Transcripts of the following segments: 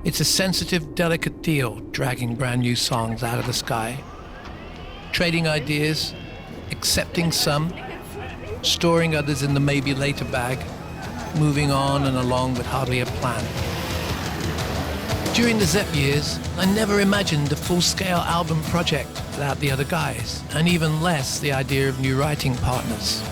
It's a sensitive, delicate deal, dragging brand new songs out of the sky, trading ideas, accepting some, storing others in the maybe later bag, moving on and along with hardly a plan. During the Zepp years, I never imagined a full-scale album project without the other guys, and even less the idea of new writing partners.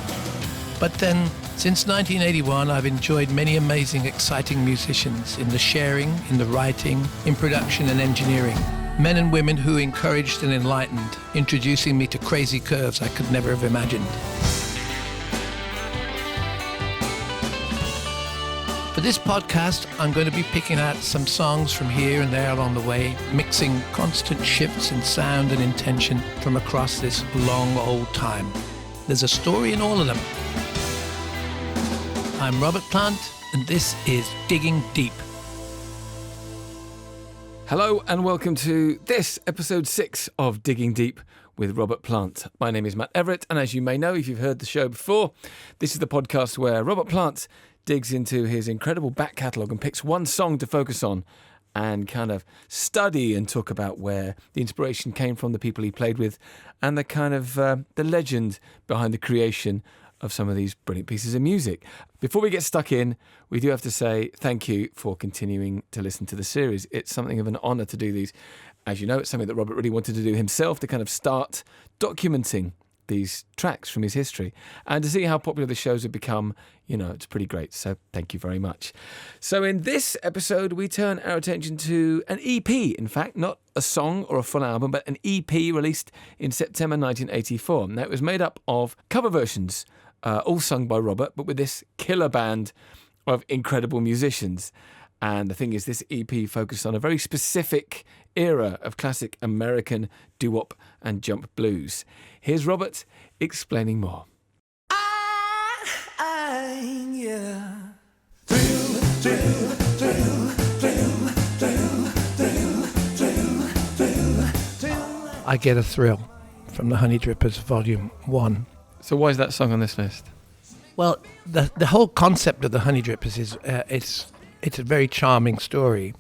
But then, since 1981, I've enjoyed many amazing, exciting musicians in the sharing, in the writing, in production and engineering. Men and women who encouraged and enlightened, introducing me to crazy curves I could never have imagined. For this podcast, I'm going to be picking out some songs from here and there along the way, mixing constant shifts in sound and intention from across this long old time. There's a story in all of them. I'm Robert Plant, and this is Digging Deep. Hello and welcome to this episode 6 of Digging Deep with Robert Plant. My name is Matt Everett, and as you may know if you've heard the show before, this is the podcast where Robert Plant digs into his incredible back catalogue and picks one song to focus on and kind of study and talk about where the inspiration came from, the people he played with, and the kind of the legend behind the creation of some of these brilliant pieces of music. Before we get stuck in, we do have to say thank you for continuing to listen to the series. It's something of an honour to do these. As you know, it's something that Robert really wanted to do himself, to kind of start documenting these tracks from his history, and to see how popular the shows have become, it's pretty great. So thank you very much. So in this episode, we turn our attention to an EP, in fact, not a song or a full album, but an EP released in September 1984. Now, it was made up of cover versions, all sung by Robert, but with this killer band of incredible musicians. And the thing is, this EP focused on a very specific era of classic American doo-wop and jump blues. Here's Robert explaining more. I Get a Thrill from the Honey Drippers Volume 1. So why is that song on this list? Well, the whole concept of the Honey Drippers is it's a very charming story.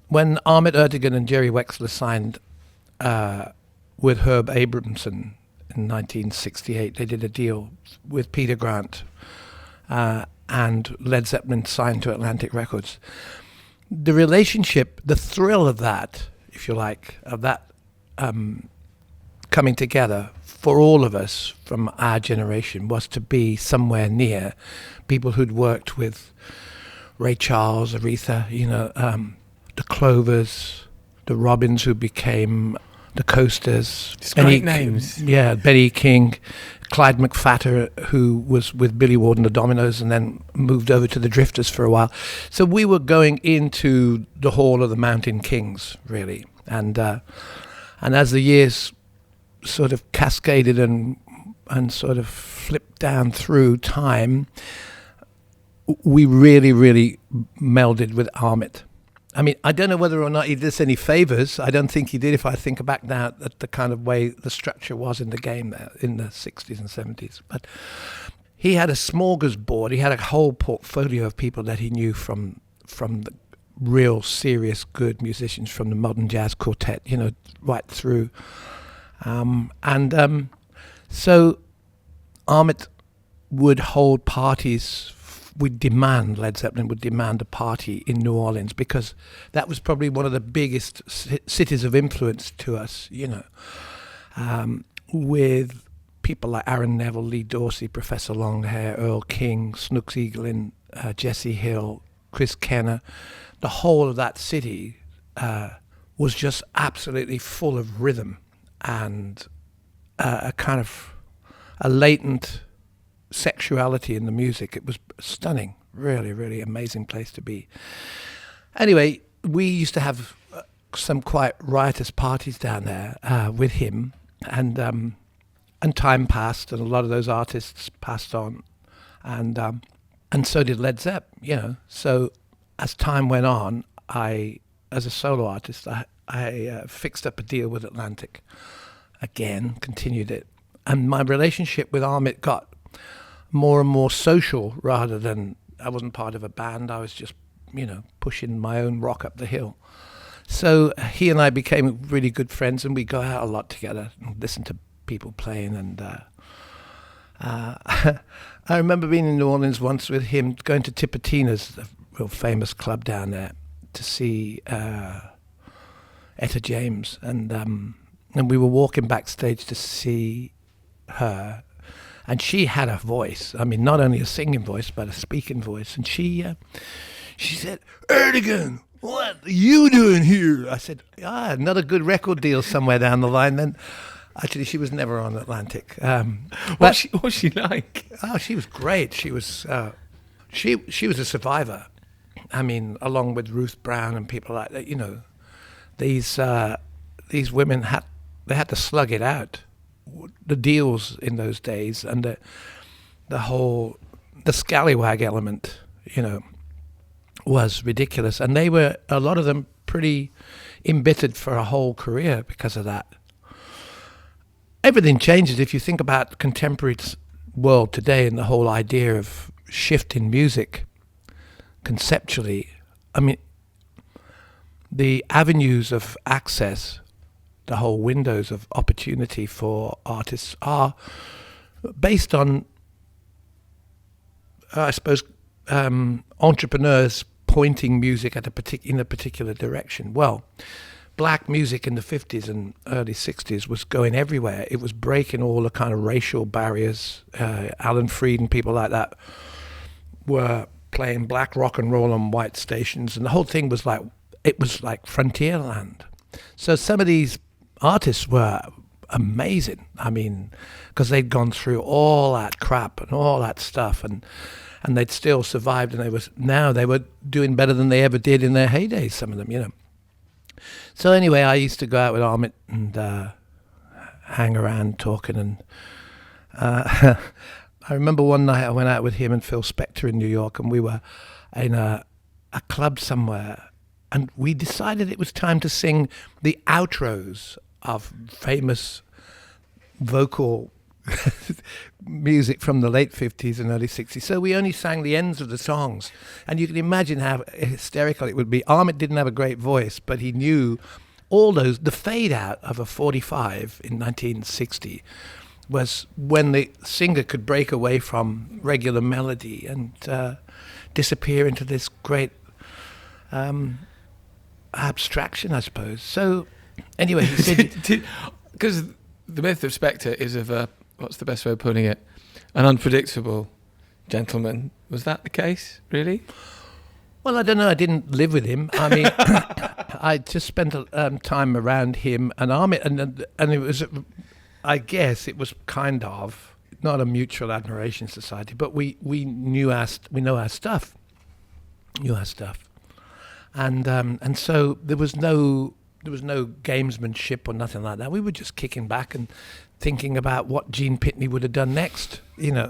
When Ahmet Ertegun and Jerry Wexler signed with Herb Abramson in 1968, they did a deal with Peter Grant, and Led Zeppelin signed to Atlantic Records. The relationship, the thrill of that, if you like, of that coming together for all of us from our generation was to be somewhere near people who'd worked with Ray Charles, Aretha, the Clovers, the Robins who became the Coasters. Great names. Yeah, Benny King, Clyde McPhatter, who was with Billy Ward and the Dominoes and then moved over to the Drifters for a while. So we were going into the Hall of the Mountain Kings, really. And as the years sort of cascaded and sort of flipped down through time, we really, really melded with Ahmet. I mean, I don't know whether or not he did us any favors. I don't think he did, if I think back now at the kind of way the structure was in the game there in the 60s and 70s. But he had a smorgasbord. He had a whole portfolio of people that he knew from the real serious good musicians, from the modern jazz quartet, right through. So Ahmet would hold parties. Led Zeppelin would demand a party in New Orleans because that was probably one of the biggest cities of influence to us, with people like Aaron Neville, Lee Dorsey, Professor Longhair, Earl King, Snooks Eaglin, Jesse Hill, Chris Kenner. The whole of that city was just absolutely full of rhythm and a kind of a latent sexuality in the music. It was stunning, really, really amazing place to be. Anyway, we used to have some quite riotous parties down there with him, and time passed, and a lot of those artists passed on, and so did Led Zepp. So as time went on, I, as a solo artist, I fixed up a deal with Atlantic again, continued it, and my relationship with Ahmet got more and more social rather than, I wasn't part of a band, I was just pushing my own rock up the hill. So he and I became really good friends, and we go out a lot together and listen to people playing. And I remember being in New Orleans once with him, going to Tipitina's, a real famous club down there, to see Etta James, and we were walking backstage to see her, and she had a voice. I mean, not only a singing voice, but a speaking voice. And she said, "Erdogan, what are you doing here?" I said, another good record deal somewhere down the line. Then, actually, she was never on Atlantic. What's she like? Oh, she was great. She was she was a survivor. I mean, along with Ruth Brown and people like that. These women had to slug it out. The deals in those days, and the scallywag element, was ridiculous. And they were, a lot of them, pretty embittered for a whole career because of that. Everything changes if you think about the contemporary world today and the whole idea of shift in music conceptually. I mean, the avenues of access, the whole windows of opportunity for artists are based on, I suppose, entrepreneurs pointing music at in a particular direction. Well, black music in the 50s and early 60s was going everywhere. It was breaking all the kind of racial barriers. Alan Freed and people like that were playing black rock and roll on white stations, and the whole thing was like frontier land. So some of these artists were amazing. I mean, because they'd gone through all that crap and all that stuff, and they'd still survived, and they were doing better than they ever did in their heydays, some of them, So anyway, I used to go out with Amit and hang around talking, and I remember one night I went out with him and Phil Spector in New York, and we were in a club somewhere, and we decided it was time to sing the outros of famous vocal music from the late 50s and early 60s. So we only sang the ends of the songs, and you can imagine how hysterical it would be. Amit didn't have a great voice, but he knew all those. The fade out of a 45 in 1960 was when the singer could break away from regular melody and disappear into this great abstraction, I suppose. So anyway, he said, because the myth of Spector is of what's the best way of putting it, an unpredictable gentleman. Was that the case, really? Well, I don't know. I didn't live with him. I mean, I just spent time around him and Amit, and it was, I guess, it was kind of not a mutual admiration society, but we know our stuff, and so there was no gamesmanship or nothing like that. We were just kicking back and thinking about what Gene Pitney would have done next, And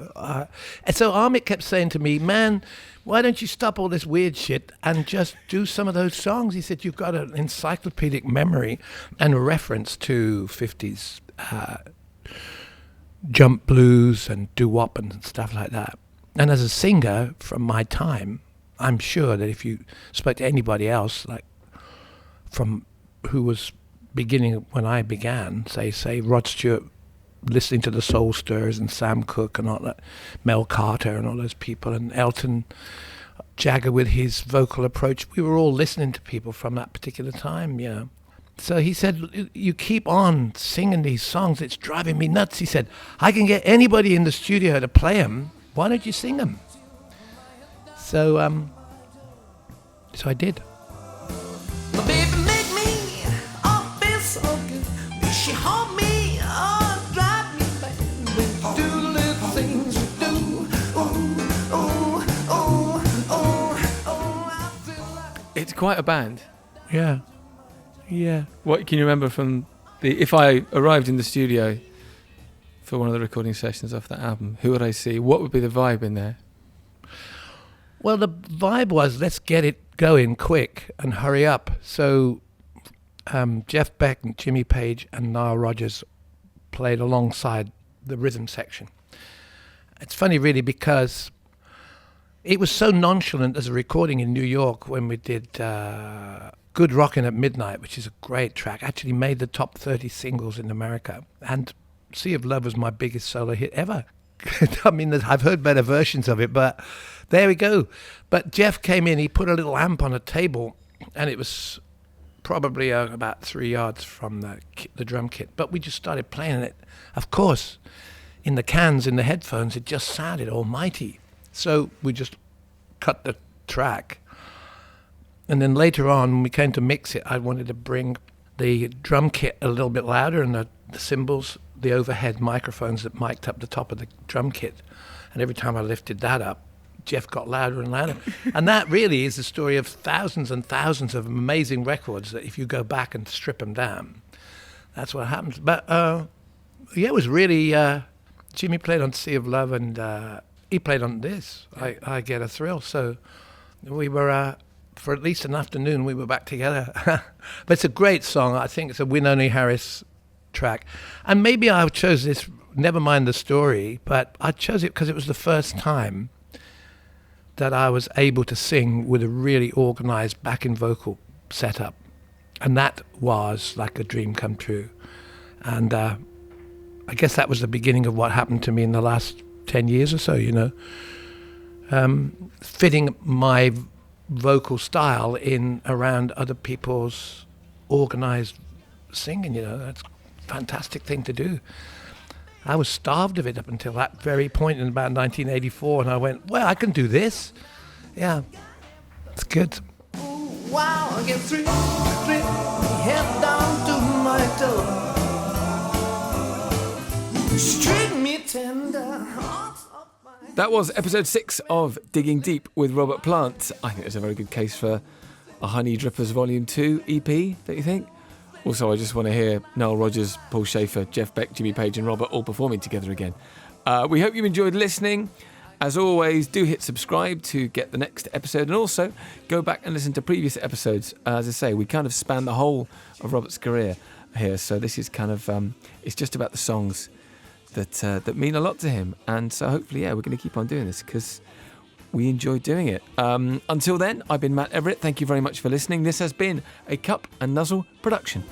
so Amit kept saying to me, "Man, why don't you stop all this weird shit and just do some of those songs?" He said, "You've got an encyclopedic memory and a reference to 50s jump blues and doo-wop and stuff like that. And as a singer from my time, I'm sure that if you spoke to anybody else, like from who was beginning when I began, say Rod Stewart, listening to the Soul Stirrers and Sam Cooke and all that, Mel Carter and all those people, and Elton Jagger with his vocal approach, we were all listening to people from that particular time, So he said, "You keep on singing these songs, it's driving me nuts." He said, "I can get anybody in the studio to play them. Why don't you sing them?" So I did. My baby make me all feel so good. Will she hold me or drive me back? When you do the little things you do. I feel like... It's quite a band. Yeah. What can you remember from if I arrived in the studio for one of the recording sessions of that album, who would I see? What would be the vibe in there? Well, the vibe was, let's get it going quick and hurry up. So Jeff Beck and Jimmy Page and Nile Rogers played alongside the rhythm section. It's funny, really, because it was so nonchalant as a recording in New York when we did Good Rockin' at Midnight, which is a great track. Actually made the top 30 singles in America. And Sea of Love was my biggest solo hit ever. I mean, I've heard better versions of it, but there we go. But Jeff came in, he put a little amp on a table, and it was probably about 3 yards from the drum kit. But we just started playing it. Of course, in the cans, in the headphones, it just sounded almighty. So we just cut the track. And then later on, when we came to mix it, I wanted to bring the drum kit a little bit louder and the cymbals, the overhead microphones that mic'd up the top of the drum kit. And every time I lifted that up, Jeff got louder and louder. And that really is the story of thousands and thousands of amazing records that if you go back and strip them down, that's what happens. But it was really, Jimmy played on Sea of Love and he played on this, I Get a Thrill. So we were, for at least an afternoon, we were back together. But it's a great song. I think it's a Wynonie Harris track. And maybe I chose this, never mind the story, but I chose it because it was the first time that I was able to sing with a really organized backing vocal setup. And that was like a dream come true. And I guess that was the beginning of what happened to me in the last 10 years or so, you know. Fitting my vocal style in around other people's organized singing, you know. That's a fantastic thing to do. I was starved of it up until that very point in about 1984, and I went, well, I can do this. Yeah, it's good. Ooh, wow, I get three, head down to my toe. Treat me tender. That was episode 6 of Digging Deep with Robert Plant. I think it's a very good case for a Honey Drippers Volume 2 EP, don't you think? Also, I just want to hear Nile Rogers, Paul Schaefer, Jeff Beck, Jimmy Page and Robert all performing together again. We hope you enjoyed listening. As always, do hit subscribe to get the next episode, and also go back and listen to previous episodes. As I say, we kind of span the whole of Robert's career here, so this is kind of, it's just about the songs that mean a lot to him. And so hopefully, we're going to keep on doing this because we enjoy doing it. Until then, I've been Matt Everett. Thank you very much for listening. This has been a Cup and Nuzzle production.